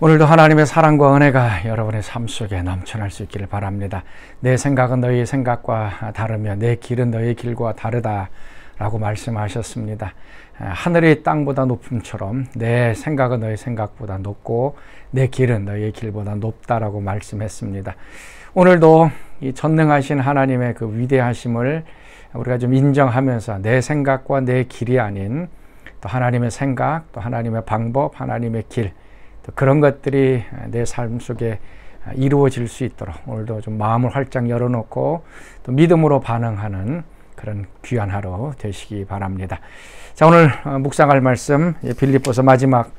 오늘도 하나님의 사랑과 은혜가 여러분의 삶 속에 넘쳐날 수 있기를 바랍니다. 내 생각은 너희의 생각과 다르며 내 길은 너희의 길과 다르다라고 말씀하셨습니다. 하늘이 땅보다 높음처럼 내 생각은 너희 생각보다 높고 내 길은 너희의 길보다 높다라고 말씀했습니다. 오늘도 이 전능하신 하나님의 그 위대하심을 우리가 좀 인정하면서 내 생각과 내 길이 아닌 또 하나님의 생각, 또 하나님의 방법, 하나님의 길, 또 그런 것들이 내 삶 속에 이루어질 수 있도록 오늘도 좀 마음을 활짝 열어놓고 또 믿음으로 반응하는 그런 귀한 하루 되시기 바랍니다. 자, 오늘 묵상할 말씀 빌립보서 마지막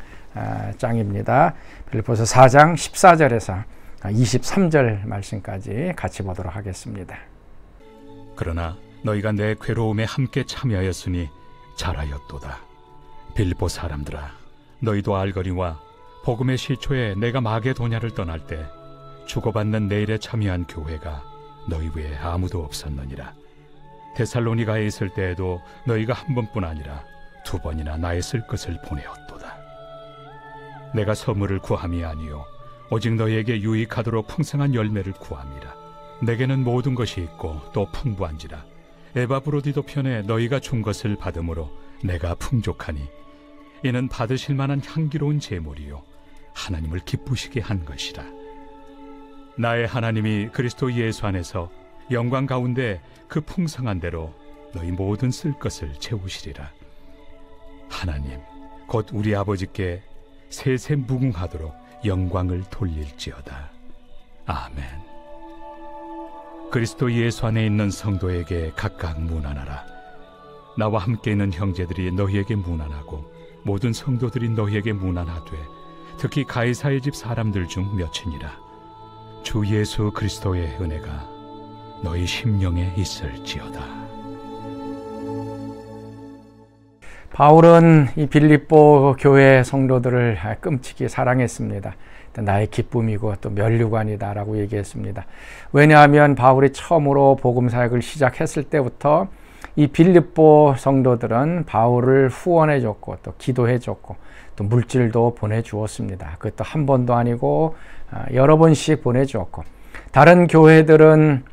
장입니다. 빌립보서 4장 14절에서 23절 말씀까지 같이 보도록 하겠습니다. 그러나 너희가 내 괴로움에 함께 참여하였으니 잘하였도다. 빌립보 사람들아, 너희도 알거니와 복음의 시초에 내가 마게도냐를 떠날 때 주고받는 내일에 참여한 교회가 너희 외에 아무도 없었느니라. 데살로니가에 있을 때에도 너희가 한 번뿐 아니라 두 번이나 나의 쓸 것을 보내었도다. 내가 선물을 구함이 아니요 오직 너희에게 유익하도록 풍성한 열매를 구함이라. 내게는 모든 것이 있고 또 풍부한지라. 에바브로디도 편에 너희가 준 것을 받음으로 내가 풍족하니 이는 받으실 만한 향기로운 제물이요 하나님을 기쁘시게 한 것이라. 나의 하나님이 그리스도 예수 안에서 영광 가운데 그 풍성한 대로 너희 모든 쓸 것을 채우시리라. 하나님 곧 우리 아버지께 세세 무궁하도록 영광을 돌릴지어다. 아멘. 그리스도 예수 안에 있는 성도에게 각각 문안하라. 나와 함께 있는 형제들이 너희에게 문안하고 모든 성도들이 너희에게 문안하되 특히 가이사의 집 사람들 중 몇이니라. 주 예수 그리스도의 은혜가 너희 심령에 있을지어다. 바울은 이 빌립보 교회 성도들을 끔찍이 사랑했습니다. 나의 기쁨이고 또 면류관이다라고 얘기했습니다. 왜냐하면 바울이 처음으로 복음 사역을 시작했을 때부터 이 빌립보 성도들은 바울을 후원해 줬고 또 기도해 줬고 또 물질도 보내주었습니다. 그것도 한 번도 아니고 여러 번씩 보내주었고, 다른 교회들은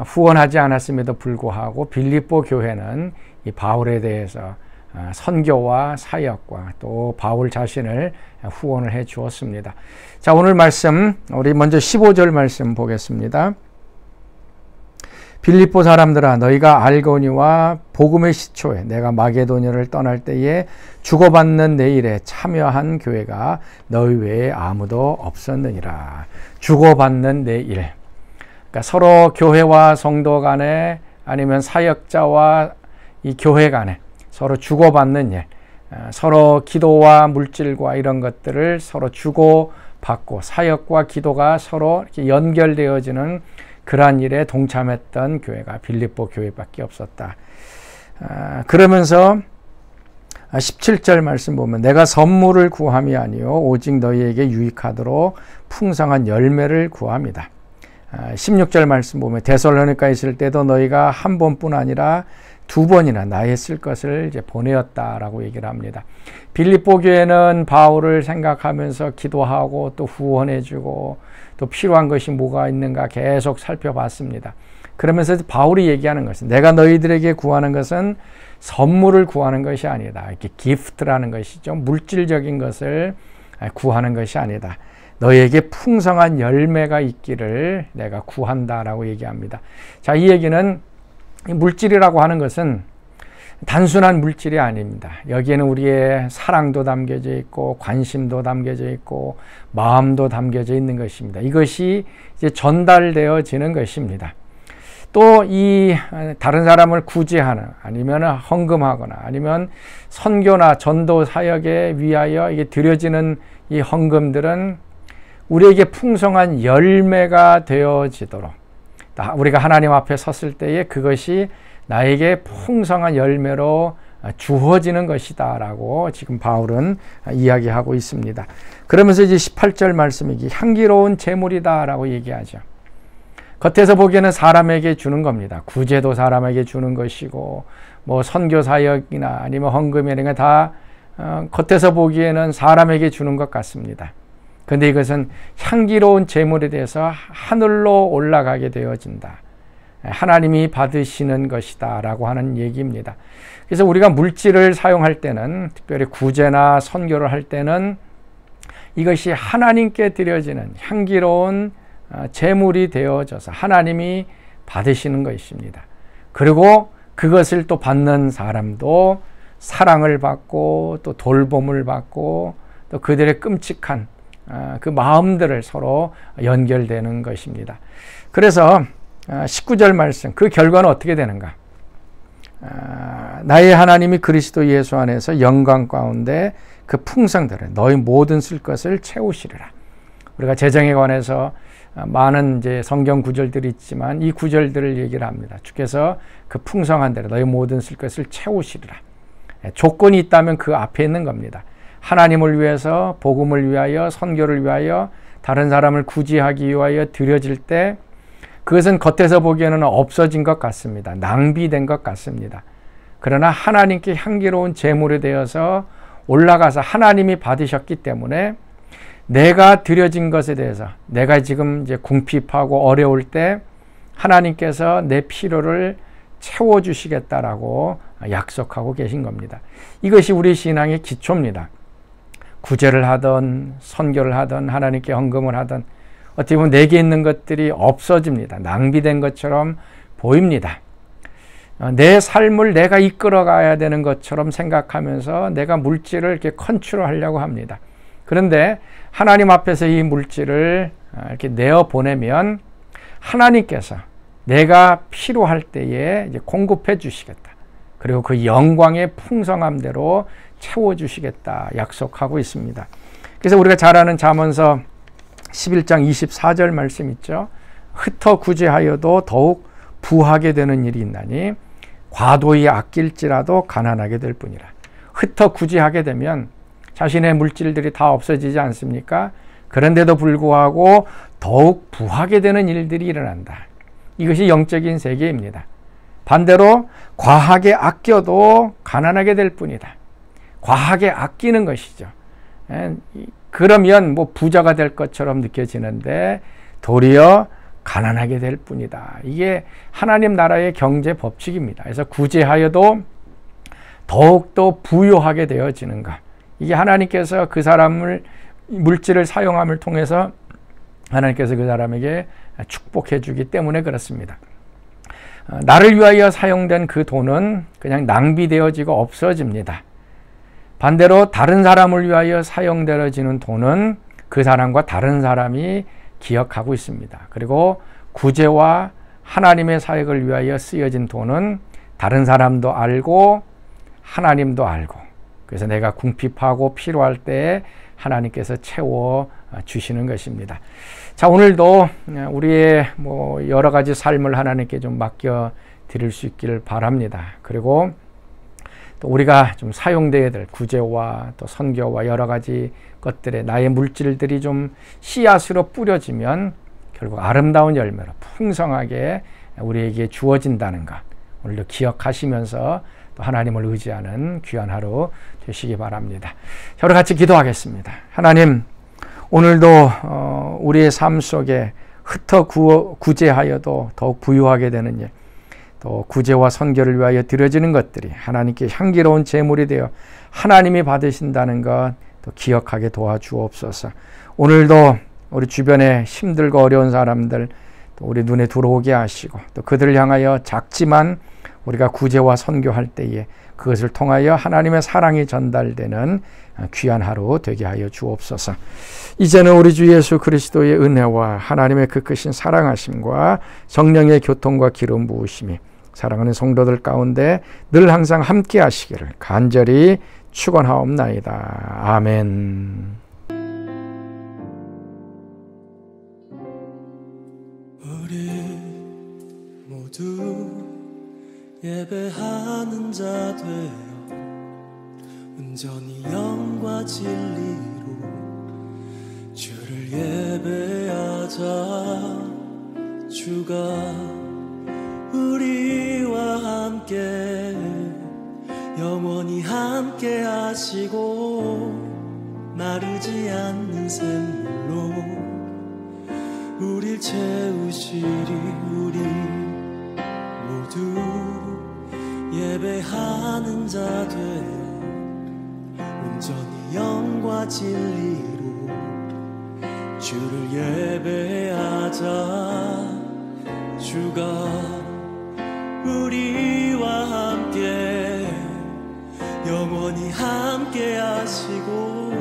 후원하지 않았음에도 불구하고 빌립보 교회는 이 바울에 대해서 선교와 사역과 또 바울 자신을 후원을 해 주었습니다. 자, 오늘 말씀 우리 먼저 15절 말씀 보겠습니다. 빌립보 사람들아, 너희가 알거니와 복음의 시초에 내가 마게도냐를 떠날 때에 주고받는 내 일에 참여한 교회가 너희 외에 아무도 없었느니라. 주고받는 내 일, 그러니까 서로 교회와 성도 간에 아니면 사역자와 이 교회 간에 서로 주고받는 일, 서로 기도와 물질과 이런 것들을 서로 주고받고 사역과 기도가 서로 이렇게 연결되어지는 그러한 일에 동참했던 교회가 빌립보 교회밖에 없었다. 그러면서 17절 말씀 보면 내가 선물을 구함이 아니요 오직 너희에게 유익하도록 풍성한 열매를 구합니다. 16절 말씀 보면 데살로니가에 있을 때도 너희가 한 번뿐 아니라 두 번이나 나의 쓸 것을 이제 보내었다라고 얘기를 합니다. 빌립보 교회는 바울을 생각하면서 기도하고 또 후원해주고 또 필요한 것이 뭐가 있는가 계속 살펴봤습니다. 그러면서 바울이 얘기하는 것은 내가 너희들에게 구하는 것은 선물을 구하는 것이 아니다. 이렇게 기프트라는 것이죠. 물질적인 것을 구하는 것이 아니다. 너희에게 풍성한 열매가 있기를 내가 구한다라고 얘기합니다. 자, 이 얘기는 물질이라고 하는 것은 단순한 물질이 아닙니다. 여기에는 우리의 사랑도 담겨져 있고 관심도 담겨져 있고 마음도 담겨져 있는 것입니다. 이것이 이제 전달되어지는 것입니다. 또 이 다른 사람을 구제하는 아니면 헌금하거나 아니면 선교나 전도 사역에 위하여 이게 드려지는 이 헌금들은 우리에게 풍성한 열매가 되어지도록 우리가 하나님 앞에 섰을 때에 그것이 나에게 풍성한 열매로 주어지는 것이다 라고 지금 바울은 이야기하고 있습니다. 그러면서 이제 18절 말씀이 향기로운 제물이다 라고 얘기하죠. 겉에서 보기에는 사람에게 주는 겁니다. 구제도 사람에게 주는 것이고 뭐 선교 사역이나 아니면 헌금이나 다 겉에서 보기에는 사람에게 주는 것 같습니다. 그런데 이것은 향기로운 제물에 대해서 하늘로 올라가게 되어진다. 하나님이 받으시는 것이다 라고 하는 얘기입니다. 그래서 우리가 물질을 사용할 때는, 특별히 구제나 선교를 할 때는 이것이 하나님께 드려지는 향기로운 제물이 되어져서 하나님이 받으시는 것입니다. 그리고 그것을 또 받는 사람도 사랑을 받고 또 돌봄을 받고 또 그들의 끔찍한 그 마음들을 서로 연결되는 것입니다. 그래서 19절 말씀, 그 결과는 어떻게 되는가? 나의 하나님이 그리스도 예수 안에서 영광 가운데 그 풍성들을 너희 모든 쓸 것을 채우시리라. 우리가 재정에 관해서 많은 이제 성경 구절들이 있지만 이 구절들을 얘기를 합니다. 주께서 그 풍성한 대로 너희 모든 쓸 것을 채우시리라. 조건이 있다면 그 앞에 있는 겁니다. 하나님을 위해서, 복음을 위하여, 선교를 위하여, 다른 사람을 구제하기 위하여 드려질 때 그것은 겉에서 보기에는 없어진 것 같습니다. 낭비된 것 같습니다. 그러나 하나님께 향기로운 제물이 되어서 올라가서 하나님이 받으셨기 때문에 내가 드려진 것에 대해서, 내가 지금 이제 궁핍하고 어려울 때 하나님께서 내 필요를 채워주시겠다라고 약속하고 계신 겁니다. 이것이 우리 신앙의 기초입니다. 구제를 하든 선교를 하든 하나님께 헌금을 하든 어떻게 보면 내게 있는 것들이 없어집니다. 낭비된 것처럼 보입니다. 내 삶을 내가 이끌어가야 되는 것처럼 생각하면서 내가 물질을 이렇게 컨트롤하려고 합니다. 그런데 하나님 앞에서 이 물질을 이렇게 내어보내면 하나님께서 내가 필요할 때에 이제 공급해 주시겠다. 그리고 그 영광의 풍성함대로 채워주시겠다 약속하고 있습니다. 그래서 우리가 잘 아는 잠언서 11장 24절 말씀 있죠. 흩어 구제하여도 더욱 부하게 되는 일이 있나니 과도히 아낄지라도 가난하게 될 뿐이라. 흩어 구제하게 되면 자신의 물질들이 다 없어지지 않습니까? 그런데도 불구하고 더욱 부하게 되는 일들이 일어난다. 이것이 영적인 세계입니다. 반대로 과하게 아껴도 가난하게 될 뿐이다. 과하게 아끼는 것이죠. 그러면 뭐 부자가 될 것처럼 느껴지는데 도리어 가난하게 될 뿐이다. 이게 하나님 나라의 경제 법칙입니다. 그래서 구제하여도 더욱더 부유하게 되어지는가. 이게 하나님께서 그 사람을 물질을 사용함을 통해서 하나님께서 그 사람에게 축복해 주기 때문에 그렇습니다. 나를 위하여 사용된 그 돈은 그냥 낭비되어지고 없어집니다. 반대로 다른 사람을 위하여 사용되어지는 돈은 그 사람과 다른 사람이 기억하고 있습니다. 그리고 구제와 하나님의 사역을 위하여 쓰여진 돈은 다른 사람도 알고 하나님도 알고, 그래서 내가 궁핍하고 필요할 때에 하나님께서 채워 주시는 것입니다. 자, 오늘도 우리의 여러 가지 삶을 하나님께 좀 맡겨 드릴 수 있기를 바랍니다. 그리고 또 우리가 좀 사용되어야 될 구제와 또 선교와 여러 가지 것들에 나의 물질들이 좀 씨앗으로 뿌려지면 결국 아름다운 열매로 풍성하게 우리에게 주어진다는 것, 오늘도 기억하시면서 또 하나님을 의지하는 귀한 하루 되시기 바랍니다. 자, 우리 같이 기도하겠습니다. 하나님, 오늘도 우리의 삶 속에 흩어 구제하여도 더욱 부유하게 되는 일, 또 구제와 선교를 위하여 드려지는 것들이 하나님께 향기로운 제물이 되어 하나님이 받으신다는 것 또 기억하게 도와주옵소서. 오늘도 우리 주변에 힘들고 어려운 사람들 또 우리 눈에 들어오게 하시고, 또 그들을 향하여 작지만 우리가 구제와 선교할 때에 그것을 통하여 하나님의 사랑이 전달되는 귀한 하루 되게 하여 주옵소서. 이제는 우리 주 예수 그리스도의 은혜와 하나님의 그 크신 사랑하심과 성령의 교통과 기름 부으심이 사랑하는 성도들 가운데 늘 항상 함께 하시기를 간절히 축원하옵나이다. 아멘. 우리 모두 예배하는 자 되어 온전히 영과 진리로 주를 예배하자. 주가 우리와 함께 영원히 함께 하시고 마르지 않는 샘물 샘물로 우릴 채우시리. 우리 모두 예배하는 자 되어 온전히 영과 진리로 주를 예배하자. 주가 우리와 함께 영원히 함께 하시고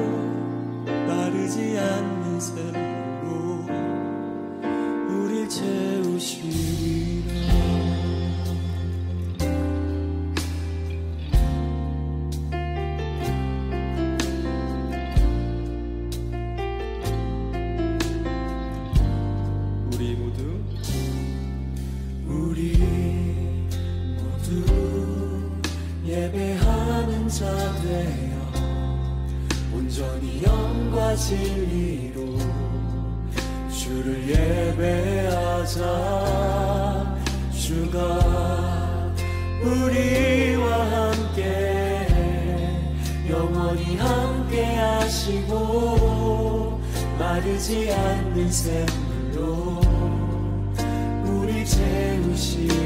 마르지 않는 샘물로 우릴 채우시리라. 예배하는 자 되어 온전히 영과 진리로 주를 예배하자. 주가 우리와 함께 영원히 함께 하시고 마르지 않는 샘물로 우리 채우시